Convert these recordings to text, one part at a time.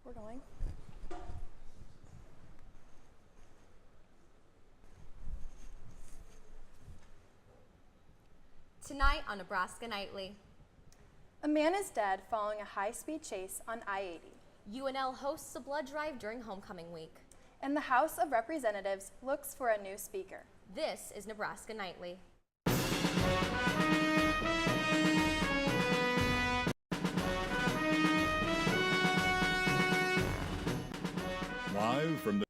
We're going. Tonight on Nebraska Nightly. A man is dead following a high-speed chase on I-80. UNL hosts a blood drive during homecoming week. And the House of Representatives looks for a new speaker. This is Nebraska Nightly. Live from the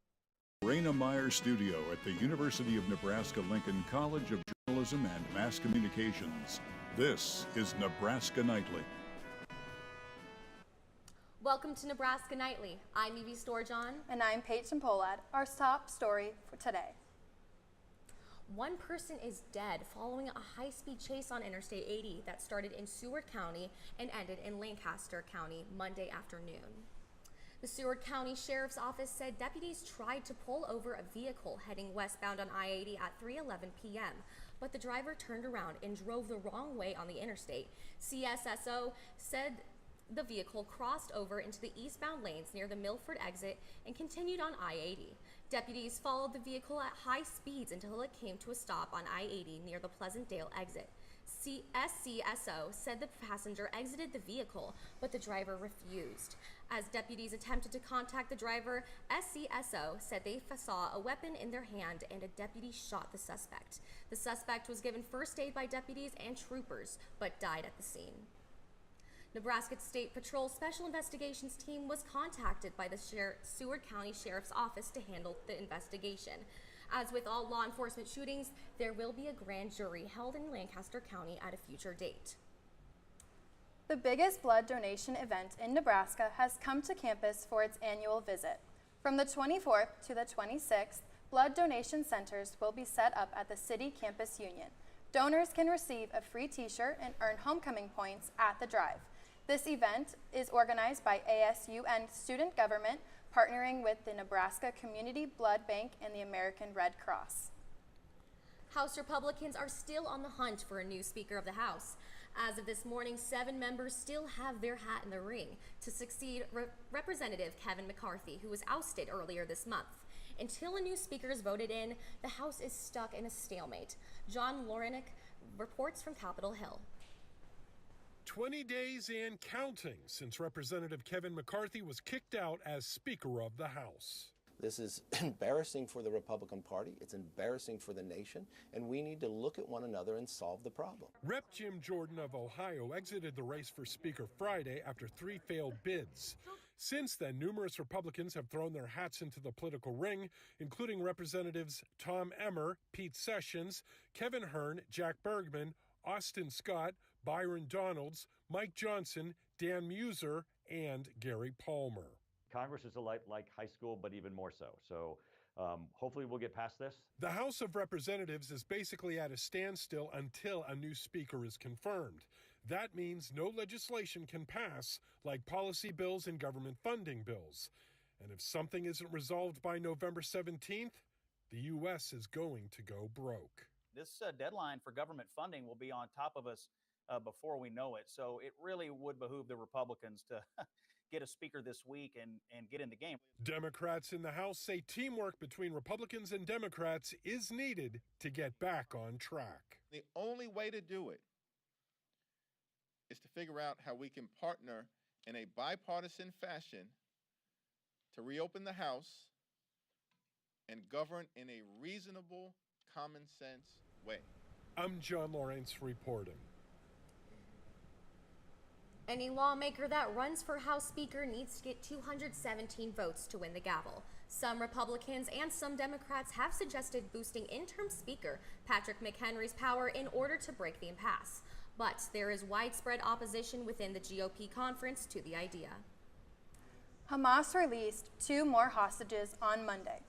Raina Meyer studio at the University of Nebraska-Lincoln College of Journalism and Mass Communications, this is Nebraska Nightly. Welcome to Nebraska Nightly. I'm Evie Storjohn. And I'm Peyton Polad. Our top story for today. One person is dead following a high-speed chase on Interstate 80 that started in Seward County and ended in Lancaster County Monday afternoon. The Seward County Sheriff's Office said deputies tried to pull over a vehicle heading westbound on I-80 at 3:11 p.m., but the driver turned around and drove the wrong way on the interstate. CSSO said the vehicle crossed over into the eastbound lanes near the Milford exit and continued on I-80. Deputies followed the vehicle at high speeds until it came to a stop on I-80 near the Pleasantdale exit. SCSO said the passenger exited the vehicle, but the driver refused. As deputies attempted to contact the driver, SCSO said they saw a weapon in their hand and a deputy shot the suspect. The suspect was given first aid by deputies and troopers, but died at the scene. Nebraska State Patrol Special Investigations Team was contacted by the Seward County Sheriff's Office to handle the investigation. As with all law enforcement shootings, there will be a grand jury held in Lancaster County at a future date. The biggest blood donation event in Nebraska has come to campus for its annual visit. From the 24th to the 26th, blood donation centers will be set up at the City Campus Union. Donors can receive a free t-shirt and earn homecoming points at the drive. This event is organized by ASU and student government, partnering with the Nebraska Community Blood Bank and the American Red Cross. House Republicans are still on the hunt for a new Speaker of the House. As of this morning, 7 members still have their hat in the ring to succeed Representative Kevin McCarthy, who was ousted earlier this month. Until a new Speaker is voted in, the House is stuck in a stalemate. John Lorenick reports from Capitol Hill. 20 days and counting since Representative Kevin McCarthy was kicked out as Speaker of the House. This is embarrassing for the Republican Party, it's embarrassing for the nation, and we need to look at one another and solve the problem. Rep. Jim Jordan of Ohio exited the race for Speaker Friday after 3 failed bids. Since then, numerous Republicans have thrown their hats into the political ring, including Representatives Tom Emmer, Pete Sessions, Kevin Hern, Jack Bergman, Austin Scott, Byron Donalds, Mike Johnson, Dan Muser, and Gary Palmer. Congress is like high school, but even more so. So hopefully we'll get past this. The House of Representatives is basically at a standstill until a new speaker is confirmed. That means no legislation can pass, like policy bills and government funding bills. And if something isn't resolved by November 17th, the U.S. is going to go broke. This deadline for government funding will be on top of us before we know it. So it really would behoove the Republicans to get a speaker this week and get in the game. Democrats in the House say teamwork between Republicans and Democrats is needed to get back on track. The only way to do it is to figure out how we can partner in a bipartisan fashion to reopen the House and govern in a reasonable, common sense way. I'm John Lawrence reporting. Any lawmaker that runs for House Speaker needs to get 217 votes to win the gavel. Some Republicans and some Democrats have suggested boosting interim Speaker Patrick McHenry's power in order to break the impasse. But there is widespread opposition within the GOP conference to the idea. Hamas released 2 more hostages on Monday.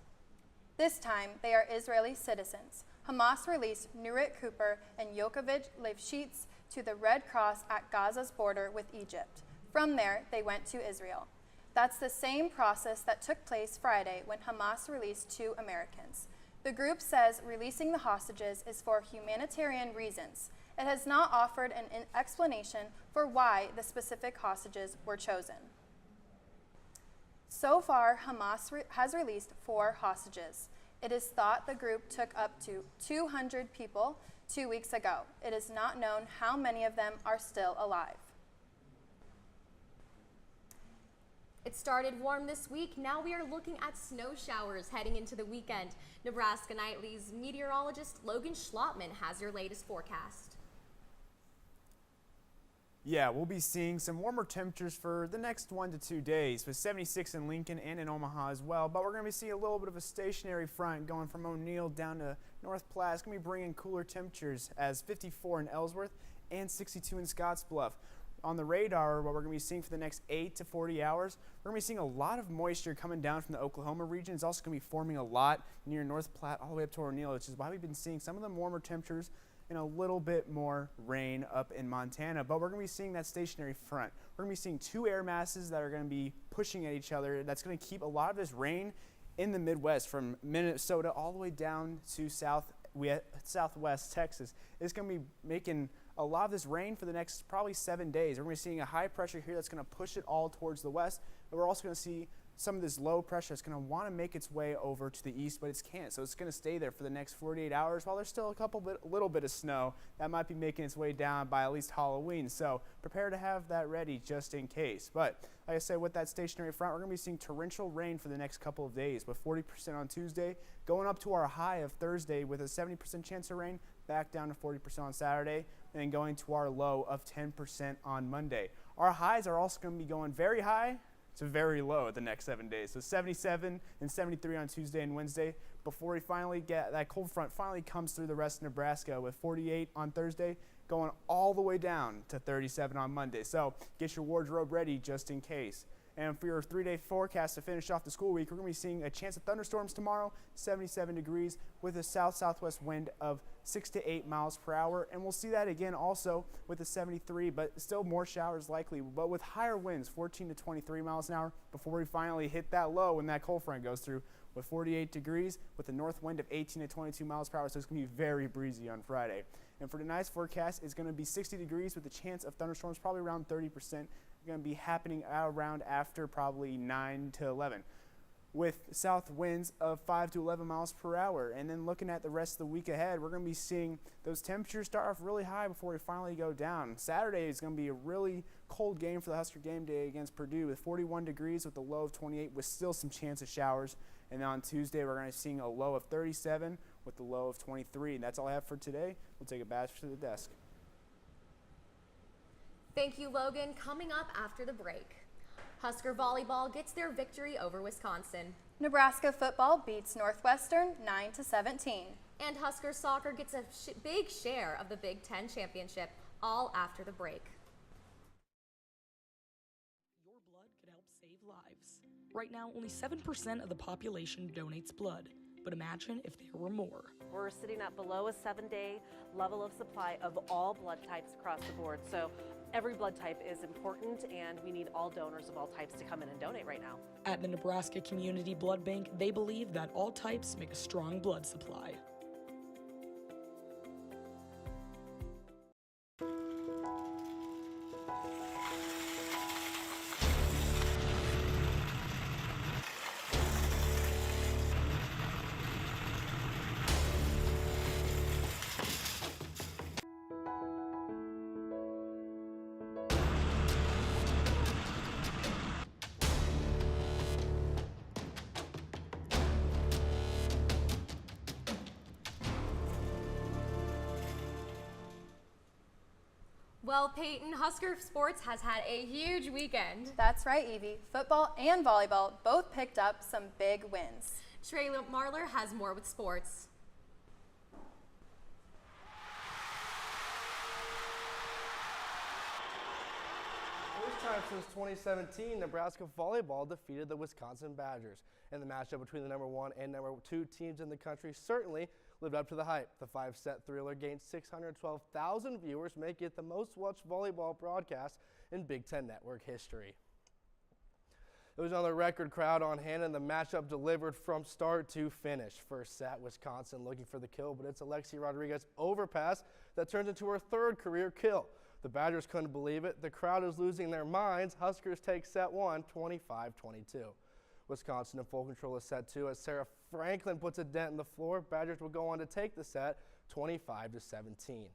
This time, they are Israeli citizens. Hamas released Nurit Cooper and Yokovich Lifshitz to the Red Cross at Gaza's border with Egypt. From there, they went to Israel. That's the same process that took place Friday when Hamas released 2 Americans. The group says releasing the hostages is for humanitarian reasons. It has not offered an explanation for why the specific hostages were chosen. So far, Hamas has released 4 hostages. It is thought the group took up to 200 people 2 weeks ago. It is not known how many of them are still alive. It started warm this week. Now we are looking at snow showers heading into the weekend. Nebraska Nightly's meteorologist Logan Schlottman has your latest forecast. Yeah, we'll be seeing some warmer temperatures for the next 1 to 2 days with 76 in Lincoln and in Omaha as well. But we're going to be seeing a little bit of a stationary front going from O'Neill down to North Platte. It's going to be bringing cooler temperatures as 54 in Ellsworth and 62 in Scottsbluff. On the radar, what we're going to be seeing for the next 8 to 40 hours, we're going to be seeing a lot of moisture coming down from the Oklahoma region. It's also going to be forming a lot near North Platte all the way up to O'Neill, which is why we've been seeing some of the warmer temperatures and a little bit more rain up in Montana. But we're going to be seeing that stationary front. We're going to be seeing 2 air masses that are going to be pushing at each other. That's going to keep a lot of this rain in the Midwest from Minnesota all the way down to southwest Texas. It's going to be making a lot of this rain for the next probably 7 days. We're going to be seeing a high pressure here that's going to push it all towards the west. But we're also going to see some of this low pressure that's going to want to make its way over to the east, but it can't. So it's going to stay there for the next 48 hours while there's still a little bit of snow that might be making its way down by at least Halloween. So prepare to have that ready just in case. But like I said, with that stationary front, we're going to be seeing torrential rain for the next couple of days with 40% on Tuesday, going up to our high of Thursday with a 70% chance of rain, back down to 40% on Saturday, and then going to our low of 10% on Monday. Our highs are also going to be going very high to very low the next 7 days. So 77 and 73 on Tuesday and Wednesday before we finally get that cold front finally comes through the rest of Nebraska with 48 on Thursday, going all the way down to 37 on Monday. So get your wardrobe ready just in case. And for your 3-day forecast to finish off the school week, we're going to be seeing a chance of thunderstorms tomorrow, 77 degrees with a south-southwest wind of 6 to 8 miles per hour. And we'll see that again also with a 73, but still more showers likely, but with higher winds, 14 to 23 miles an hour before we finally hit that low when that cold front goes through with 48 degrees with a north wind of 18 to 22 miles per hour. So it's going to be very breezy on Friday. And for tonight's forecast, it's going to be 60 degrees with a chance of thunderstorms, probably around 30%. Going to be happening around after probably 9 to 11 with south winds of 5 to 11 miles per hour. And then looking at the rest of the week ahead, we're going to be seeing those temperatures start off really high before we finally go down. Saturday is going to be a really cold game for the Husker game day against Purdue with 41 degrees with a low of 28 with still some chance of showers. And then on Tuesday, we're going to be seeing a low of 37 with a low of 23. And that's all I have for today. We'll take it back to the desk. Thank you, Logan. Coming up after the break, Husker volleyball gets their victory over Wisconsin. Nebraska football beats Northwestern 9-17. And Husker soccer gets a big share of the Big Ten championship, all after the break. Your blood could help save lives. Right now, only 7% of the population donates blood. But imagine if there were more. We're sitting at below a 7-day level of supply of all blood types across the board. So every blood type is important, and we need all donors of all types to come in and donate right now. At the Nebraska Community Blood Bank, they believe that all types make a strong blood supply. Well, Peyton, Husker sports has had a huge weekend. That's right, Evie. Football and volleyball both picked up some big wins. Trey Marler has more with sports. First time since 2017, Nebraska volleyball defeated the Wisconsin Badgers. And the matchup between the number 1 and number 2 teams in the country certainly lived up to the hype. The 5-set thriller gained 612,000 viewers, making it the most watched volleyball broadcast in Big Ten Network history. There was another record crowd on hand, and the matchup delivered from start to finish. First set, Wisconsin looking for the kill, but it's Alexi Rodriguez overpass that turns into her 3rd career kill. The Badgers couldn't believe it. The crowd is losing their minds. Huskers take set 1, 25-22. Wisconsin in full control of set 2 as Sarah Franklin puts a dent in the floor. Badgers will go on to take the set 25-17.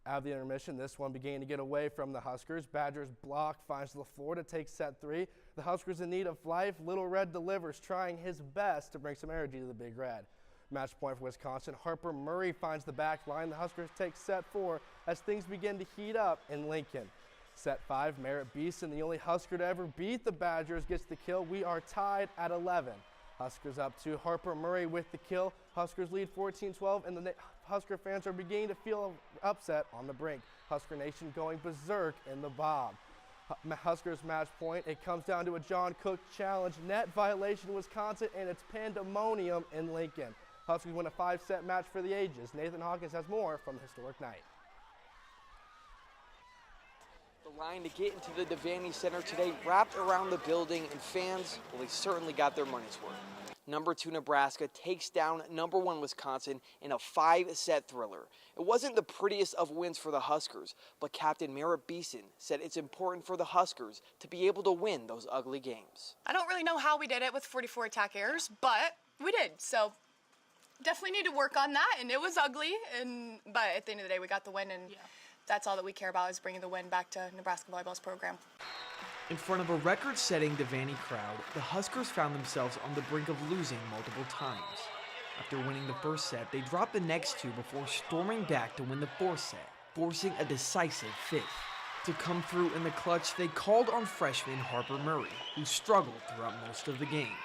Out of the intermission, this one began to get away from the Huskers. Badgers block finds the floor to take set 3. The Huskers in need of life. Little Red delivers, trying his best to bring some energy to the Big Red. Match point for Wisconsin. Harper Murray finds the back line. The Huskers take set 4 as things begin to heat up in Lincoln. Set 5, Merritt Beeson, the only Husker to ever beat the Badgers, gets the kill. We are tied at 11. Huskers up 2. Harper Murray with the kill. Huskers lead 14-12, and the Husker fans are beginning to feel upset on the brink. Husker Nation going berserk in the Bob. Huskers match point. It comes down to a John Cook challenge. Net violation Wisconsin, and it's pandemonium in Lincoln. Huskers win a 5-set match for the ages. Nathan Hawkins has more from the historic night. The line to get into the Devaney Center today wrapped around the building, and fans, well, they certainly got their money's worth. Number 2 Nebraska takes down number 1 Wisconsin in a 5-set thriller. It wasn't the prettiest of wins for the Huskers, but Captain Merritt Beeson said it's important for the Huskers to be able to win those ugly games. I don't really know how we did it with 44 attack errors, but we did. So definitely need to work on that, and it was ugly, but at the end of the day, we got the win, and that's all that we care about is bringing the win back to Nebraska Volleyball's program. In front of a record-setting Devaney crowd, the Huskers found themselves on the brink of losing multiple times. After winning the first set, they dropped the next 2 before storming back to win the 4th set, forcing a decisive 5th. To come through in the clutch, they called on freshman Harper Murray, who struggled throughout most of the game.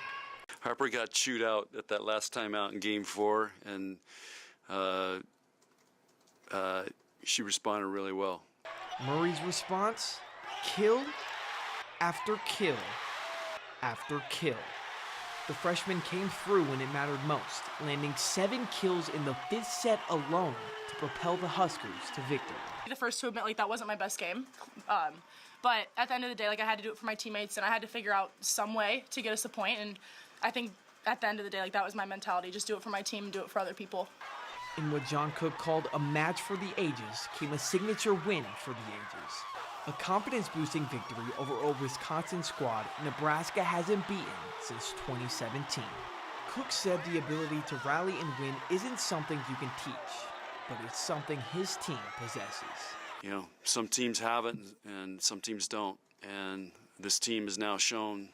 Harper got chewed out at that last time out in Game 4, and she responded really well. Murray's response? Kill after kill after kill. The freshman came through when it mattered most, landing 7 kills in the 5th set alone to propel the Huskers to victory. The first to admit, that wasn't my best game. But at the end of the day, I had to do it for my teammates, and I had to figure out some way to get us a point. And I think at the end of the day, that was my mentality. Just do it for my team and do it for other people. In what John Cook called a match for the ages came a signature win for the ages. A confidence-boosting victory over a Wisconsin squad Nebraska hasn't beaten since 2017. Cook said the ability to rally and win isn't something you can teach, but it's something his team possesses. You know, some teams have it and some teams don't, and this team has now shown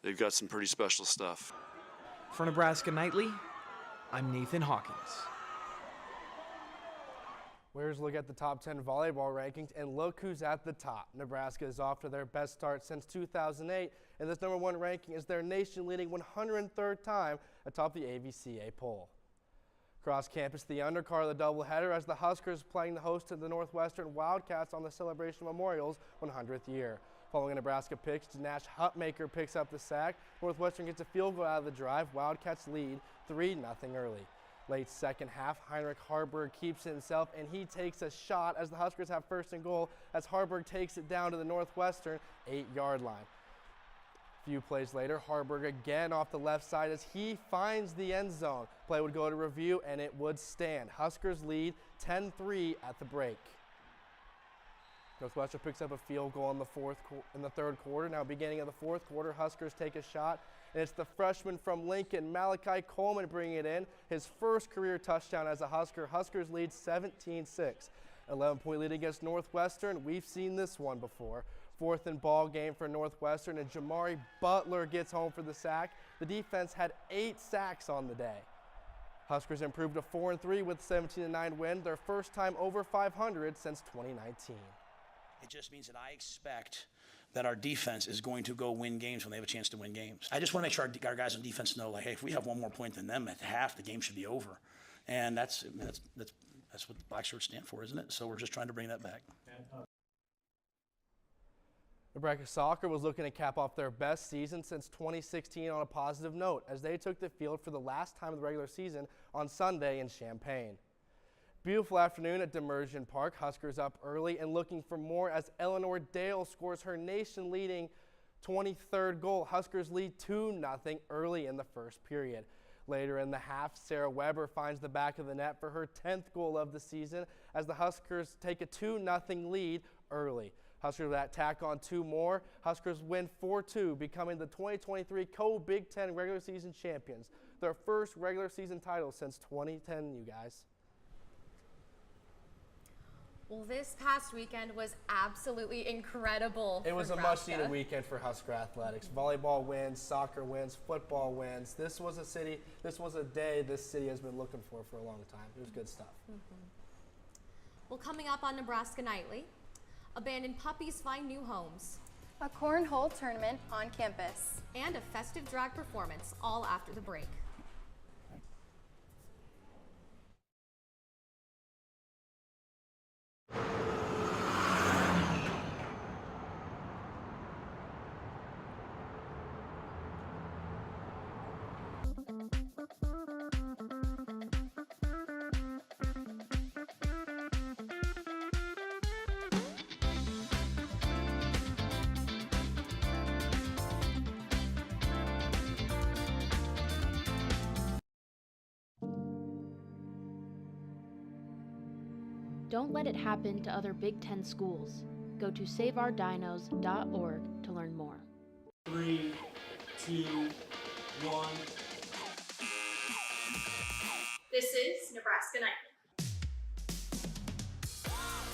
they've got some pretty special stuff. For Nebraska Nightly, I'm Nathan Hawkins. Where's a look at the top 10 volleyball rankings, and look who's at the top. Nebraska is off to their best start since 2008, and this number 1 ranking is their nation-leading 103rd time atop the AVCA poll. Across campus, the undercard of the doubleheader as the Huskers playing the host to the Northwestern Wildcats on the Celebration Memorial's 100th year. Following a Nebraska pitch, Nash Hutmaker picks up the sack. Northwestern gets a field goal out of the drive. Wildcats lead 3-0 early. Late second half, Heinrich Harburg keeps it himself, and he takes a shot as the Huskers have first and goal as Harburg takes it down to the Northwestern 8-yard line. A few plays later, Harburg again off the left side as he finds the end zone. Play would go to review, and it would stand. Huskers lead 10-3 at the break. Northwestern picks up a field goal in the third quarter. Now beginning of the fourth quarter, Huskers take a shot, and it's the freshman from Lincoln, Malachi Coleman, bringing it in. His first career touchdown as a Husker. Huskers lead 17-6. 11-point lead against Northwestern. We've seen this one before. 4th and ball game for Northwestern, and Jamari Butler gets home for the sack. The defense had 8 sacks on the day. Huskers improved to 4-3 with a 17-9 win, their first time over 500 since 2019. It just means that I expect that our defense is going to go win games when they have a chance to win games. I just want to make sure our guys on defense know, like, hey, if we have one more point than them at half, the game should be over. And that's what the black shirts stand for, isn't it? So we're just trying to bring that back. Nebraska soccer was looking to cap off their best season since 2016 on a positive note as they took the field for the last time of the regular season on Sunday in Champaign. Beautiful afternoon at Demersion Park. Huskers up early and looking for more as Eleanor Dale scores her nation-leading 23rd goal. Huskers lead 2-0 early in the first period. Later in the half, Sarah Weber finds the back of the net for her 10th goal of the season as the Huskers take a 2-0 lead early. Huskers that tack on 2 more. Huskers win 4-2, becoming the 2023 Co-Big Ten regular season champions. Their first regular season title since 2010, you guys. Well, this past weekend was absolutely incredible. It was for a much-needed Nebraska. weekend for Husker athletics. Volleyball wins, soccer wins, football wins. This was a day this city has been looking for a long time. It was good stuff. Well, coming up on Nebraska Nightly, abandoned puppies find new homes. A cornhole tournament on campus. And a festive drag performance, all after the break. Don't let it happen to other Big Ten schools. Go to saveourdinos.org to learn more. 3, 2, 1. This is Nebraska Nightly.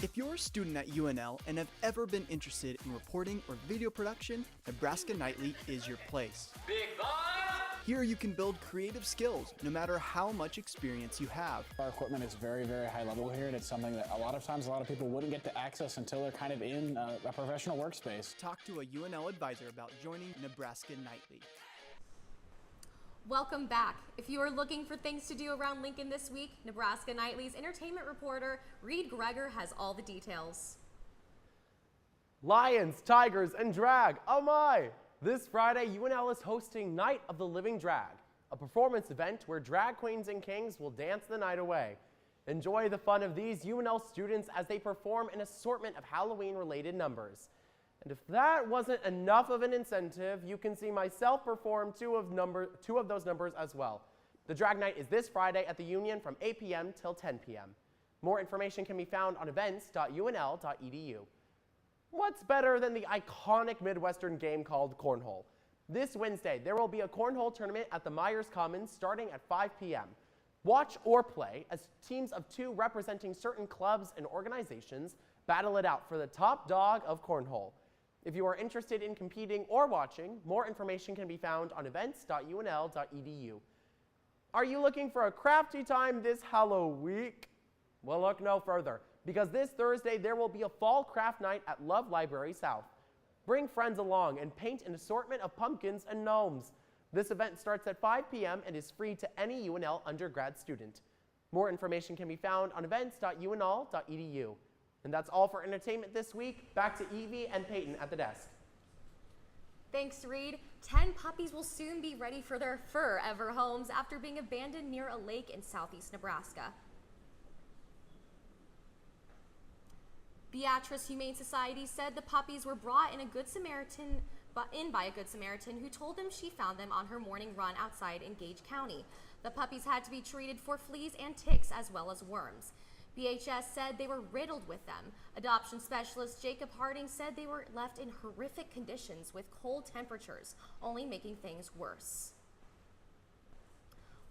If you're a student at UNL and have ever been interested in reporting or video production, Nebraska Nightly is your place. Big Bob! Here you can build creative skills no matter how much experience you have. Our equipment is very, very high level here, and it's something that a lot of times a lot of people wouldn't get to access until they're kind of in a professional workspace. Talk to a UNL advisor about joining Nebraska Nightly. Welcome back. If you are looking for things to do around Lincoln this week, Nebraska Nightly's entertainment reporter, Reed Greger, has all the details. Lions, tigers, and drag, oh my! This Friday, UNL is hosting Night of the Living Drag, a performance event where drag queens and kings will dance the night away. Enjoy the fun of these UNL students as they perform an assortment of Halloween-related numbers. And if that wasn't enough of an incentive, you can see myself perform two of those numbers as well. The drag night is this Friday at the Union from 8 p.m. till 10 p.m. More information can be found on events.unl.edu. What's better than the iconic Midwestern game called Cornhole? This Wednesday, there will be a cornhole tournament at the Myers Commons starting at 5 p.m. Watch or play as teams of 2 representing certain clubs and organizations battle it out for the top dog of cornhole. If you are interested in competing or watching, more information can be found on events.unl.edu. Are you looking for a crafty time this Halloween? Well, look no further, because this Thursday there will be a fall craft night at Love Library South. Bring friends along and paint an assortment of pumpkins and gnomes. This event starts at 5 p.m. and is free to any UNL undergrad student. More information can be found on events.unl.edu. And that's all for entertainment this week. Back to Evie and Peyton at the desk. Thanks, Reed. 10 puppies will soon be ready for their forever homes after being abandoned near a lake in southeast Nebraska. Beatrice Humane Society said the puppies were brought in by a Good Samaritan who told them she found them on her morning run outside in Gage County. The puppies had to be treated for fleas and ticks as well as worms. BHS said they were riddled with them. Adoption specialist Jacob Harding said they were left in horrific conditions with cold temperatures, only making things worse.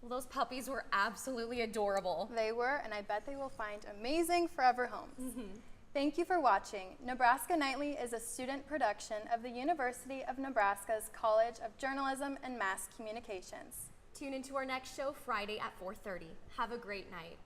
Well, those puppies were absolutely adorable. They were, and I bet they will find amazing forever homes. Thank you for watching. Nebraska Nightly is a student production of the University of Nebraska's College of Journalism and Mass Communications. Tune into our next show Friday at 4:30. Have a great night.